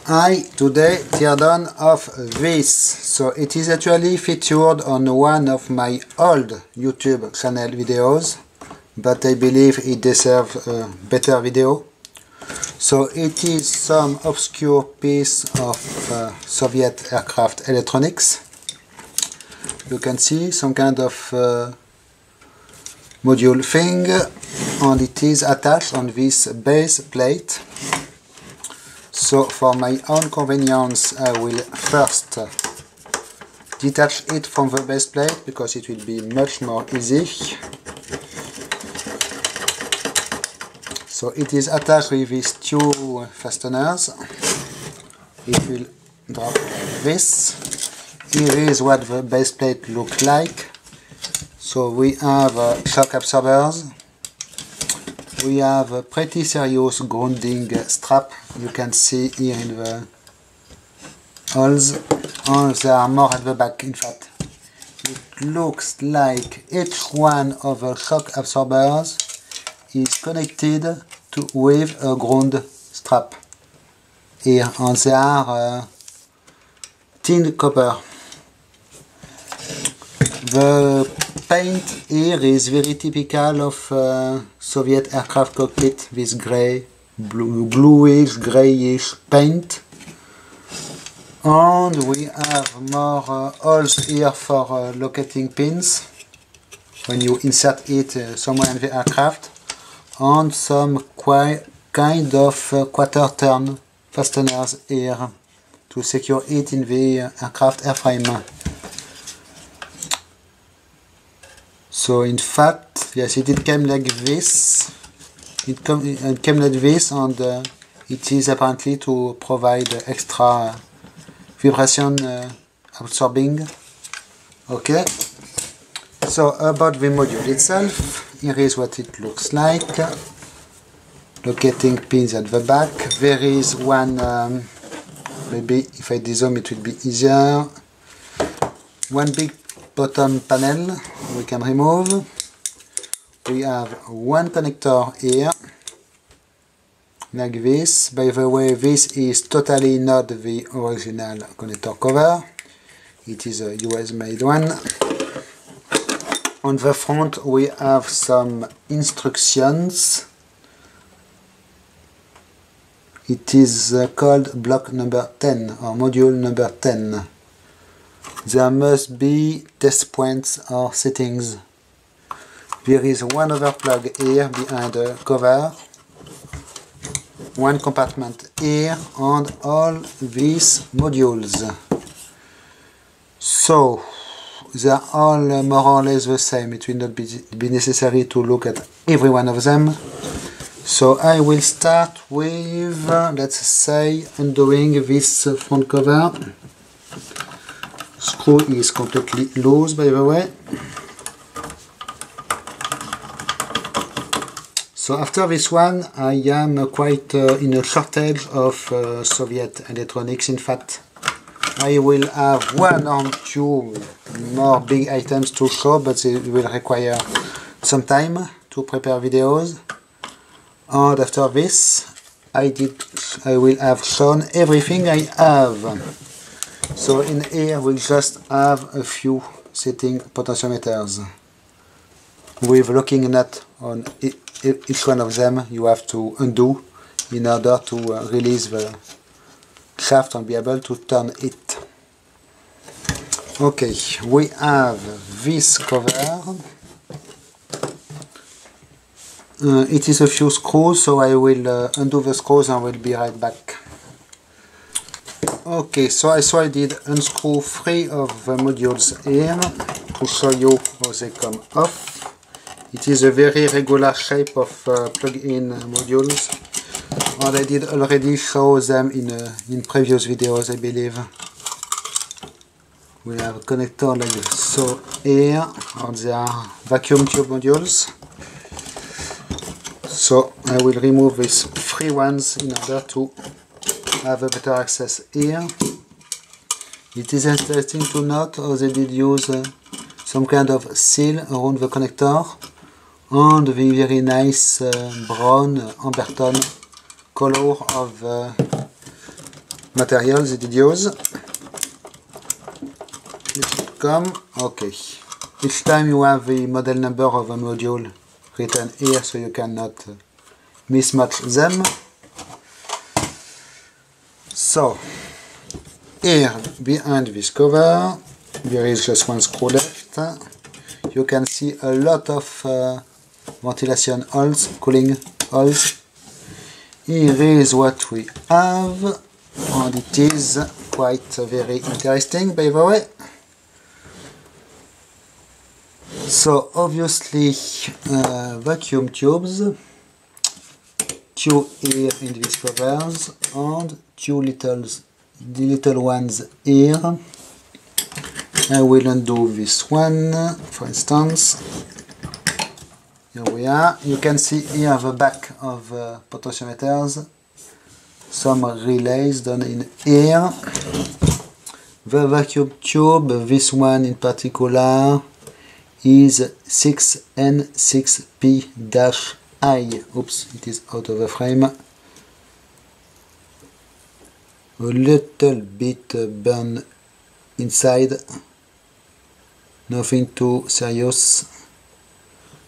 Today teardown of this. So it is actually featured on one of my old YouTube channel videos, but I believe it deserves a better video. So it is some obscure piece of Soviet aircraft electronics. You can see some kind of module thing, and it is attached on this base plate. So for my own convenience, I will first detach it from the base plate because it will be much more easy. So it is attached with these two fasteners. It will drop like this. Here is what the base plate looks like. So we have shock absorbers. We have a pretty serious grounding strap. You can see here in the holes, and there are more at the back. In fact, it looks like each one of the shock absorbers is connected with a ground strap here, and they are tin copper. The paint here is very typical of Soviet aircraft cockpit, this grey, bluish, greyish paint. And we have more holes here for locating pins when you insert it somewhere in the aircraft, and some kind of quarter turn fasteners here to secure it in the aircraft airframe. So in fact, yes, it came like this. It came like this, and it is apparently to provide extra vibration absorbing. Okay. So about the module itself, here is what it looks like. Locating pins at the back. There is one. Maybe if I dezoom, it will be easier. One big bottom panel we can remove. We have one connector here, like this. By the way, this is totally not the original connector cover. It is a US made one. On the front we have some instructions. It is called block number 10 or module number 10. There must be test points or settings. There is one other plug here behind the cover, one compartment here, and all these modules. So they are all more or less the same. It will not be necessary to look at every one of them. So I will start with, let's say, undoing this front cover. Screw is completely loose, by the way. So after this one, I am quite in a shortage of Soviet electronics. In fact, I will have one or two more big items to show, but it will require some time to prepare videos. And after this, I will have shown everything I have. So in here we'll just have a few setting potentiometers with locking nut on each one of them. You have to undo in order to release the shaft and be able to turn it. Okay, we have this cover. It is a few screws, so I will undo the screws and will be right back. Okay, so I did unscrew 3 of the modules here to show you how they come off. It is a very regular shape of plug-in modules, and I did already show them in previous videos, I believe. We have a connector like so here, and they are vacuum tube modules. So I will remove these 3 ones in order to have a better access here. It is interesting to note how they did use some kind of seal around the connector, and the very nice brown amber tone color of materials it use. It come, okay. Each time you have the model number of a module written here, so you cannot mismatch them. So here behind this cover there is just one screw left. You can see a lot of ventilation holes, cooling holes. Here is what we have, and it is quite very interesting, by the way. So obviously vacuum tubes, two here in these covers, and two little ones here. I will undo this one, for instance. Here we are. You can see here the back of potentiometers, some relays done in here. The vacuum tube, this one in particular, is 6N6P-I. Oops, it is out of the frame. A little bit burn inside. Nothing too serious.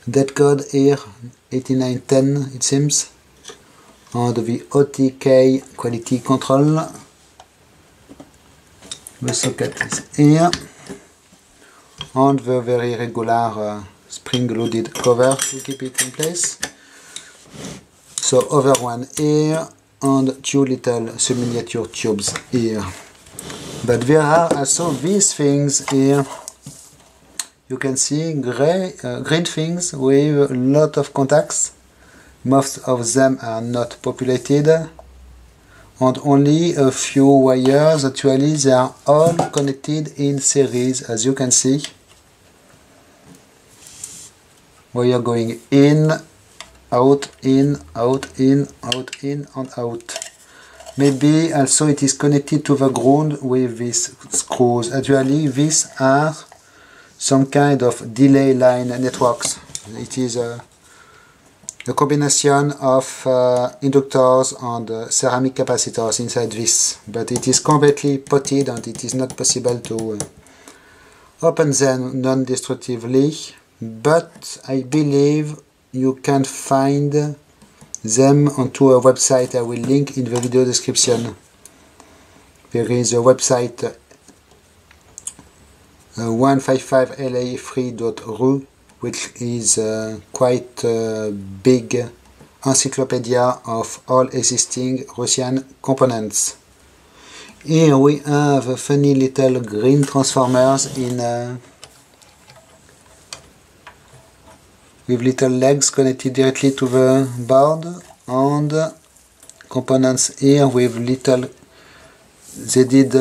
That code here, 8910 it seems. And the OTK quality control. The socket is here. And the very regular spring-loaded cover to keep it in place. So over one here and two little sub-miniature tubes here. But there are also these things here. You can see green things with a lot of contacts. Most of them are not populated. And only a few wires. Actually they are all connected in series, as you can see. Wire going in, out, in, out, in, out, in, and out. Maybe also it is connected to the ground with these screws. Actually these are some kind of delay line networks. It is a combination of inductors and ceramic capacitors inside this, but it is completely potted and it is not possible to open them non-destructively, but I believe you can find them onto a website I will link in the video description. There is a website 155la3.ru, which is quite a big encyclopedia of all existing Russian components. Here we have funny little green transformers in with little legs connected directly to the board, and components here with little. They did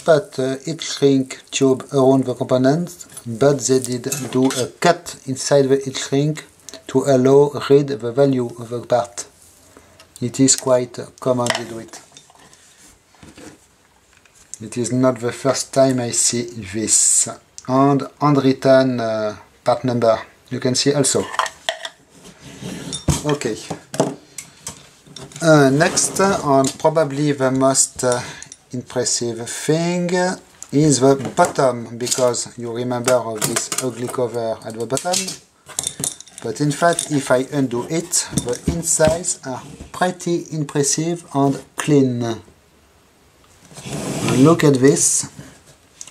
put a heat shrink tube around the components, but they did do a cut inside the heat shrink to allow read the value of the part. It is quite common to do it. It is not the first time I see this. And handwritten part number, you can see also. Okay. Next, and probably the most impressive thing is the bottom, because you remember this ugly cover at the bottom, but in fact if I undo it, the insides are pretty impressive and clean. Look at this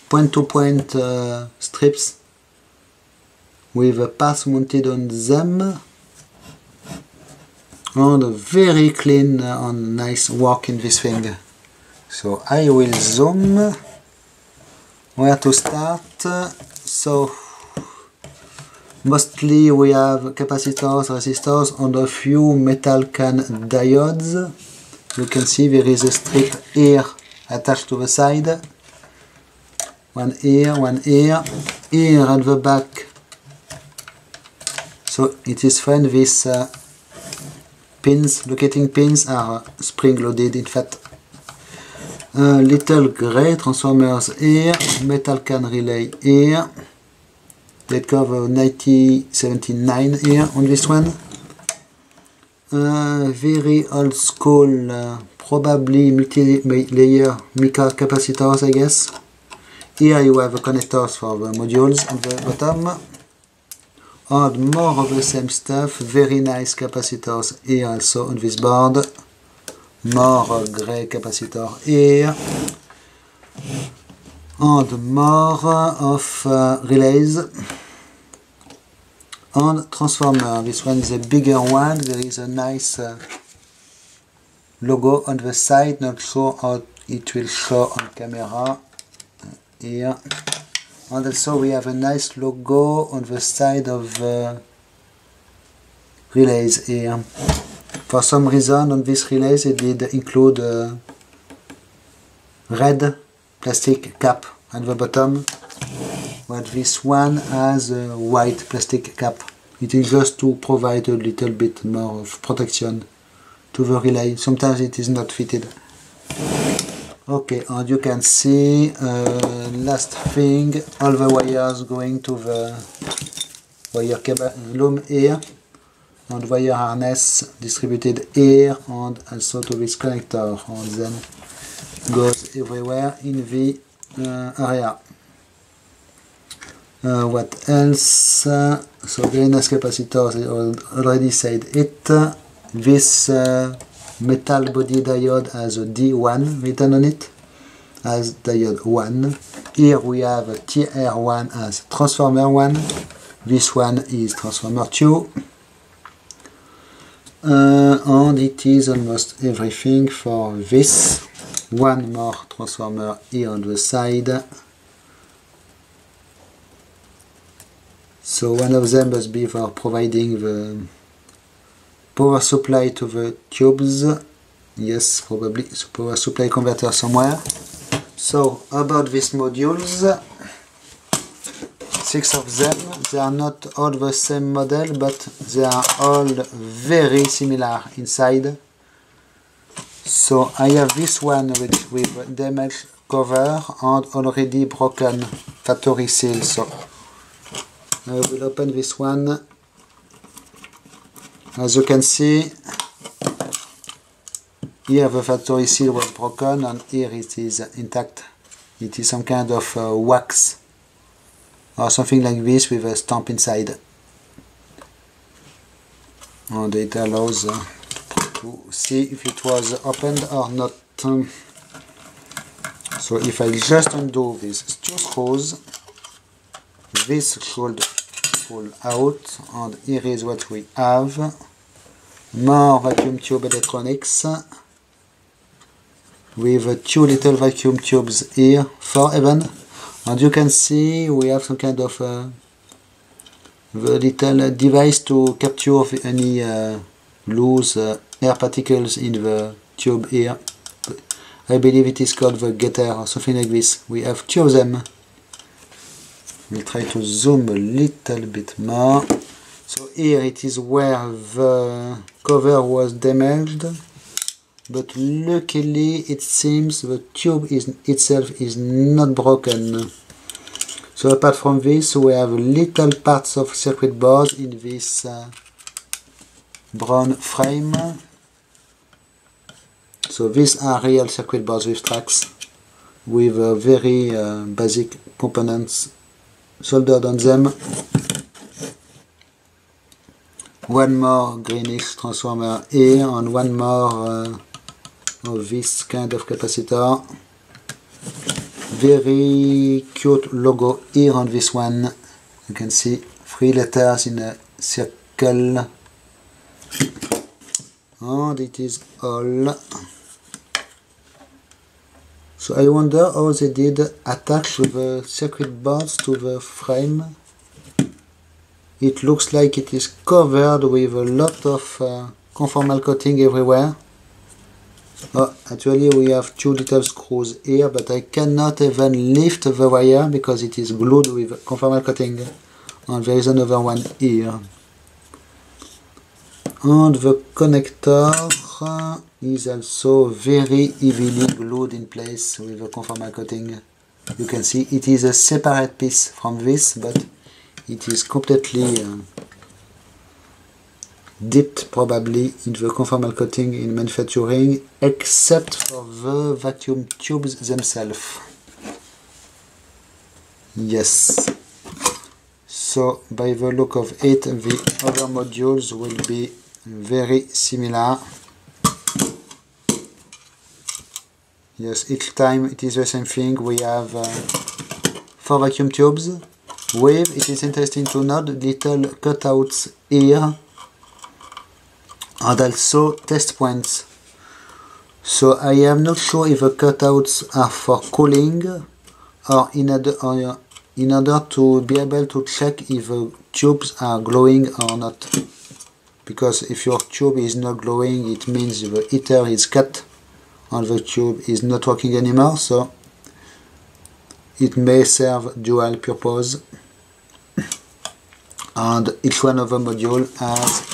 point-to-point strips with a parts mounted on them, and very clean and nice work in this thing. So I will zoom where to start. So mostly we have capacitors, resistors, and a few metal can diodes. You can see there is a strip here attached to the side. One here, here at the back. So it is fun, these pins, locating pins are spring loaded in fact. Little grey transformers here, metal can relay here. They cover 9079 here on this one. Very old school probably multi-layer mica capacitors, I guess. Here you have the connectors for the modules at the bottom. And more of the same stuff, very nice capacitors here also on this board. More grey capacitor here. And more of relays. And transformer. This one is a bigger one. There is a nice logo on the side, not sure how it will show on camera. Here. And also we have a nice logo on the side of the relays here. For some reason on this relays it did include a red plastic cap at the bottom, but this one has a white plastic cap. It is just to provide a little bit more of protection to the relay. Sometimes it is not fitted. Okay, and you can see last thing, all the wires going to the wire cable loom here, and wire harness distributed here, and also to this connector, and then goes everywhere in the area. What else? So very nice capacitors, I already said it. This metal body diode has a D1 written on it as diode 1. Here we have a TR1 as transformer 1. This one is transformer 2. And it is almost everything for this. One more transformer here on the side. So one of them must be for providing the power supply to the tubes. Yes, probably power supply converter somewhere. So about these modules, 6 of them. They are not all the same model, but they are all very similar inside. So I have this one with damaged cover and already broken factory seal. So I will open this one. As you can see, here the factory seal was broken and here it is intact. It is some kind of wax or something like this with a stamp inside. And it allows to see if it was opened or not. So if I just undo these 2 screws, this should pull out, and here is what we have. More vacuum tube electronics with 2 little vacuum tubes here for even, and you can see we have some kind of the little device to capture any loose air particles in the tube here. I believe it is called the getter or something like this. We have 2 of them. We'll try to zoom a little bit more. So here it is where the cover was damaged, but luckily it seems the tube itself is not broken. So apart from this, we have little parts of circuit board in this brown frame. So these are real circuit boards with tracks, with very basic components soldered on them. One more greenish transformer here and one more of this kind of capacitor. Very cute logo here on this one. You can see 3 letters in a circle, and it is all. So I wonder how they did attach the circuit boards to the frame. It looks like it is covered with a lot of conformal coating everywhere. Oh, actually we have 2 little screws here, but I cannot even lift the wire because it is glued with conformal coating. And there is another one here. And the connector is also very heavily glued in place with the conformal coating. You can see it is a separate piece from this, but it is completely dipped probably in the conformal coating in manufacturing, except for the vacuum tubes themselves. Yes. So by the look of it, the other modules will be very similar. Yes, each time it is the same thing. We have 4 vacuum tubes with, it is interesting to note, little cutouts here and also test points. So I am not sure if the cutouts are for cooling or in order to be able to check if the tubes are glowing or not. Because if your tube is not glowing, it means the heater is cut and the tube is not working anymore, so it may serve dual purpose. And each one of the module has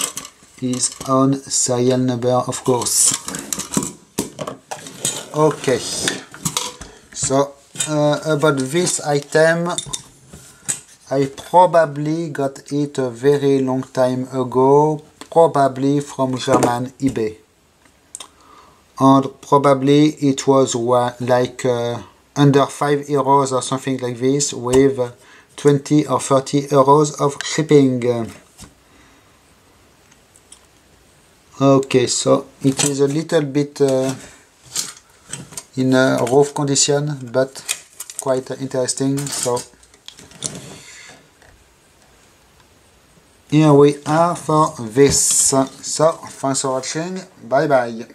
his own serial number, of course. Okay, so about this item, I probably got it a very long time ago, probably from German eBay, and probably it was like under 5 euros or something like this, with 20 or 30 euros of shipping. Okay, so it is a little bit in a rough condition, but quite interesting. So here we are for this. So thanks for watching. Bye bye.